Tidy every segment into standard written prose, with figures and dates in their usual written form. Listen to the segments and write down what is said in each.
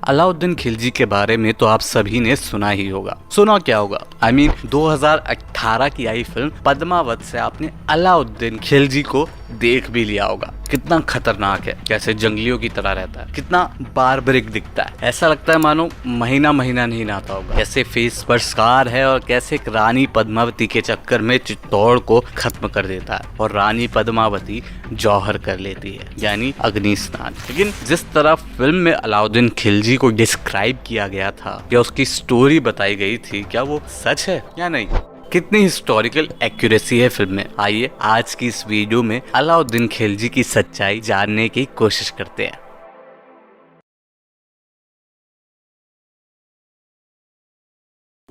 अलाउद्दीन खिलजी के बारे में तो आप सभी ने सुना ही होगा। सुना क्या होगा, 2018 की आई फिल्म पद्मावत से आपने अलाउद्दीन खिलजी को देख भी लिया होगा। कितना खतरनाक है, कैसे जंगलियों की तरह रहता है, कितना बार्बरिक दिखता है, ऐसा लगता है मानो महीना महीना नहीं नहाता होगा। कैसे फेस पर स्कार है और कैसे एक रानी पद्मावती के चक्कर में चित्तौड़ को खत्म कर देता है और रानी पद्मावती जौहर कर लेती है, यानी अग्नि स्नान। लेकिन जिस तरह फिल्म में अलाउद्दीन खिलजी को डिस्क्राइब किया गया था या उसकी स्टोरी बताई गई थी, क्या वो सच है या नहीं? कितनी हिस्टोरिकल एक्यूरेसी है फिल्म में। आइए आज की इस वीडियो में अलाउद्दीन खिलजी की सच्चाई जानने की कोशिश करते हैं।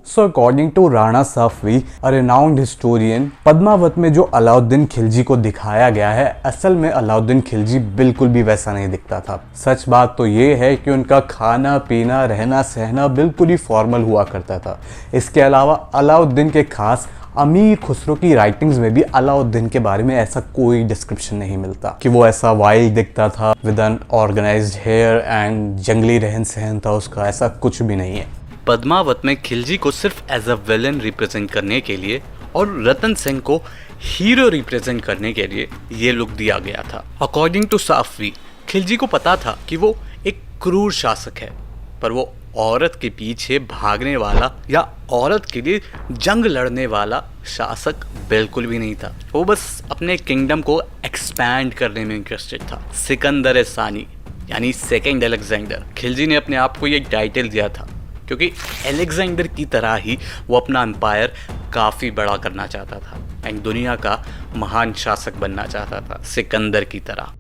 So according to Rana Safvi, a renowned historian, Padmaavat में जो अलाउद्दीन खिलजी को दिखाया गया है, असल में अलाउद्दीन खिलजी बिल्कुल भी वैसा नहीं दिखता था। सच बात तो ये है कि उनका खाना पीना रहना सहना बिल्कुल ही फॉर्मल हुआ करता था। इसके अलावा अलाउद्दीन के खास अमीर खुसरो की राइटिंग्स में भी अलाउद्दीन के बारे में ऐसा कोई डिस्क्रिप्शन नहीं मिलता कि वो ऐसा वाइल्ड दिखता था with an organised hair and जंगली रहन सहन था उसका, ऐसा कुछ भी नहीं है। पद्मावत में खिलजी को सिर्फ एज अ विलन रिप्रेजेंट करने के लिए और रतन सेन को हीरो रिप्रेजेंट करने के लिए ये लुक दिया गया था। अकॉर्डिंग टू साफवी, खिलजी को पता था कि वो एक क्रूर शासक है, पर वो औरत के पीछे भागने वाला या औरत के लिए जंग लड़ने वाला शासक बिल्कुल भी नहीं था। वो बस अपने किंगडम को एक्सपैंड करने में इंटरेस्टेड था। सिकंदर सानी यानी सेकेंड अलेक्जेंडर, खिलजी ने अपने आप को ये टाइटल दिया था क्योंकि अलेक्जेंडर की तरह ही वो अपना एम्पायर काफ़ी बड़ा करना चाहता था एंड दुनिया का महान शासक बनना चाहता था सिकंदर की तरह।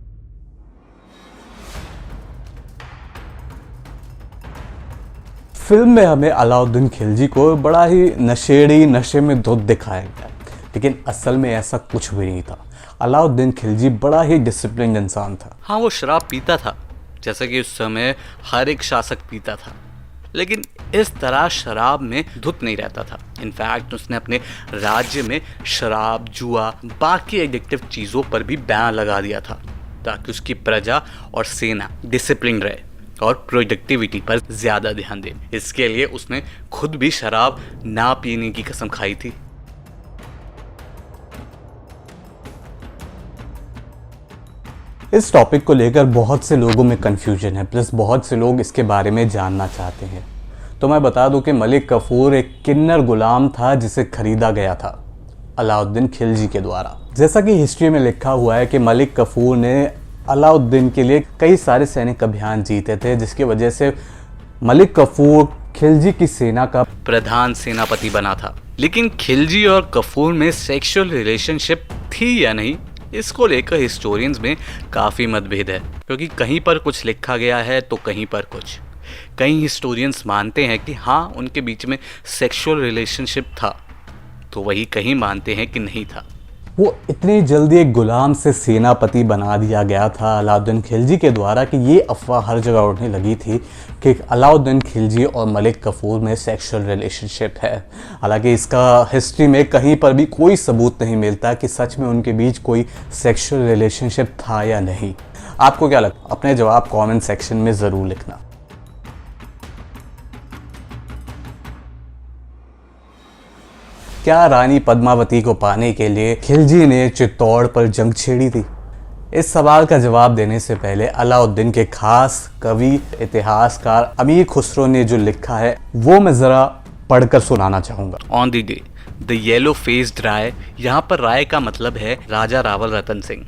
फिल्म में हमें अलाउद्दीन खिलजी को बड़ा ही नशेड़ी नशे में धुत दिखाया गया, लेकिन असल में ऐसा कुछ भी नहीं था। अलाउद्दीन खिलजी बड़ा ही डिसिप्लिन्ड इंसान था। हाँ, वो शराब पीता था जैसे कि उस समय हर एक शासक पीता था, लेकिन इस तरह शराब में धुत नहीं रहता था। इनफैक्ट उसने अपने राज्य में शराब, जुआ, बाकी एडिक्टिव चीज़ों पर भी बैन लगा दिया था ताकि उसकी प्रजा और सेना डिसिप्लिन रहे और प्रोडक्टिविटी पर ज़्यादा ध्यान दे। इसके लिए उसने खुद भी शराब ना पीने की कसम खाई थी। इस टॉपिक को लेकर बहुत से लोगों में कंफ्यूजन है, प्लस बहुत से लोग इसके बारे में जानना चाहते हैं। तो मैं बता दूं कि मलिक कफूर एक किन्नर गुलाम था जिसे खरीदा गया था अलाउद्दीन खिलजी के द्वारा। जैसा कि हिस्ट्री में लिखा हुआ है कि मलिक कफूर ने अलाउद्दीन के लिए कई सारे सैनिक अभियान जीते थे, जिसकी वजह से मलिक कफूर खिलजी की सेना का प्रधान सेनापति बना था। लेकिन खिलजी और कफूर में सेक्सुअल रिलेशनशिप थी या नहीं, इसको लेकर हिस्टोरियंस में काफ़ी मतभेद है, क्योंकि कहीं पर कुछ लिखा गया है तो कहीं पर कुछ। कई हिस्टोरियंस मानते हैं कि हाँ, उनके बीच में सेक्सुअल रिलेशनशिप था, तो वही कहीं मानते हैं कि नहीं था। वो इतनी जल्दी एक गुलाम से सेनापति बना दिया गया था अलाउद्दीन खिलजी के द्वारा कि ये अफवाह हर जगह उड़ने लगी थी कि अलाउद्दीन खिलजी और मलिक कफूर में सेक्सुअल रिलेशनशिप है। हालांकि इसका हिस्ट्री में कहीं पर भी कोई सबूत नहीं मिलता कि सच में उनके बीच कोई सेक्सुअल रिलेशनशिप था या नहीं। आपको क्या लगता है? अपने जवाब कमेंट सेक्शन में ज़रूर लिखना। क्या रानी पद्मावती को पाने के लिए खिलजी ने चित्तौड़ पर जंग छेड़ी थी? इस सवाल का जवाब देने से पहले अलाउद्दीन के खास कवि इतिहासकार अमीर खुसरो ने जो लिखा है वो मैं ज़रा पढ़कर सुनाना चाहूँगा। On the day the yellow faced ray, यहाँ पर राय का मतलब है राजा Rawal Ratan Singh,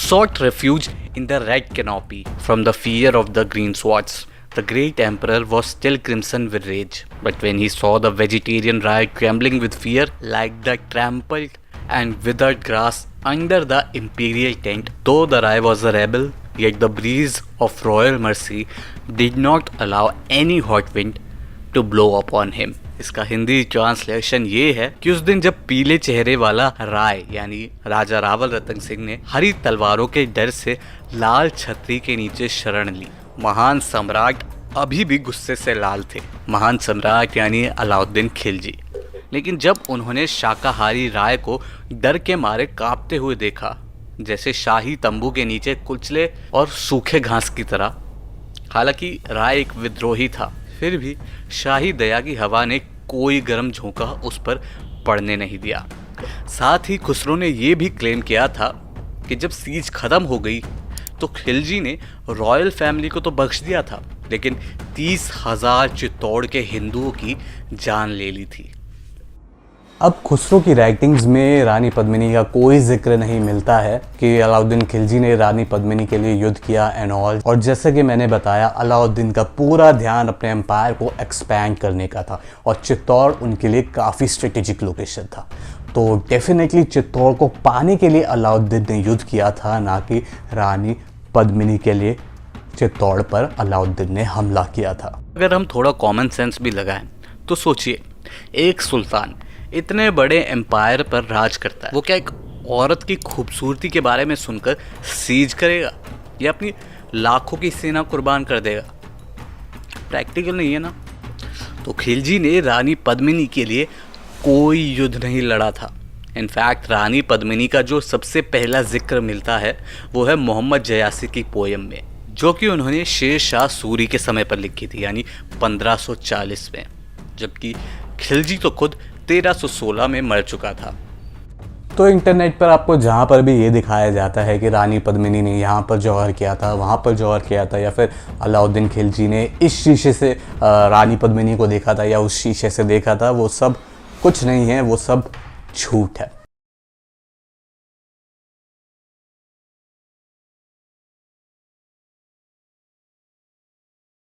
sought refuge in the red canopy from the fear of the green swords. The great emperor was still crimson with rage, but when he saw the vegetarian Rai trembling with fear like the trampled and withered grass under the imperial tent, though the Rai was a rebel, yet the breeze of royal mercy did not allow any hot wind to blow upon him. इसका Hindi translation ये है कि उस दिन जब पीले चेहरे वाला राय यानी राजा रावल रतन सिंह ने हरी तलवारों के डर से लाल छतरी के नीचे शरण ली, महान सम्राट अभी भी गुस्से से लाल थे। महान सम्राट यानी अलाउद्दीन खिलजी। लेकिन जब उन्होंने शाकाहारी राय को डर के मारे कांपते हुए देखा, जैसे शाही तंबू के नीचे कुचले और सूखे घास की तरह, हालांकि राय एक विद्रोही था, फिर भी शाही दया की हवा ने कोई गर्म झोंका उस पर पड़ने नहीं दिया। साथ ही खुसरो ने यह भी क्लेम किया था कि जब सीज खत्म हो गई तो खिलजी ने रॉयल फैमिली को तो बख्श दिया था, लेकिन 30,000 चित्तौड़ के हिंदुओं की जान ले ली थी। अब खुसरो की राइटिंग्स में रानी पद्मिनी का कोई जिक्र नहीं मिलता है कि अलाउद्दीन खिलजी ने रानी पद्मिनी के लिए युद्ध किया एंड ऑल। और जैसे कि मैंने बताया, अलाउद्दीन का पूरा ध्यान अपने एम्पायर को एक्सपैंड करने का था और चित्तौड़ उनके लिए काफ़ी स्ट्रेटेजिक लोकेशन था। तो डेफिनेटली चित्तौड़ को पाने के लिए अलाउद्दीन ने युद्ध किया था, ना कि रानी पद्मिनी के लिए चित्तौड़ पर अलाउद्दीन ने हमला किया था। अगर हम थोड़ा कॉमन सेंस भी लगाएं तो सोचिए, एक सुल्तान इतने बड़े एम्पायर पर राज करता है, वो क्या एक औरत की खूबसूरती के बारे में सुनकर सीज करेगा या अपनी लाखों की सेना कुर्बान कर देगा? प्रैक्टिकल नहीं है ना। तो खिलजी ने रानी पद्मिनी के लिए कोई युद्ध नहीं लड़ा था। इनफैक्ट रानी पद्मिनी का जो सबसे पहला जिक्र मिलता है वो है मोहम्मद जयासी की पोयम में, जो कि उन्होंने शेर शाह सूरी के समय पर लिखी थी, यानी 1540 में, जबकि खिलजी तो खुद 1316 में मर चुका था। तो इंटरनेट पर आपको जहाँ पर भी ये दिखाया जाता है कि रानी पद्मिनी ने यहाँ पर जौहर किया था, वहाँ पर जौहर किया था, या फिर अलाउद्दीन खिलजी ने इस शीशे से रानी पद्मिनी को देखा था या उस शीशे से देखा था, वो सब कुछ नहीं है, वो सब झूठ है।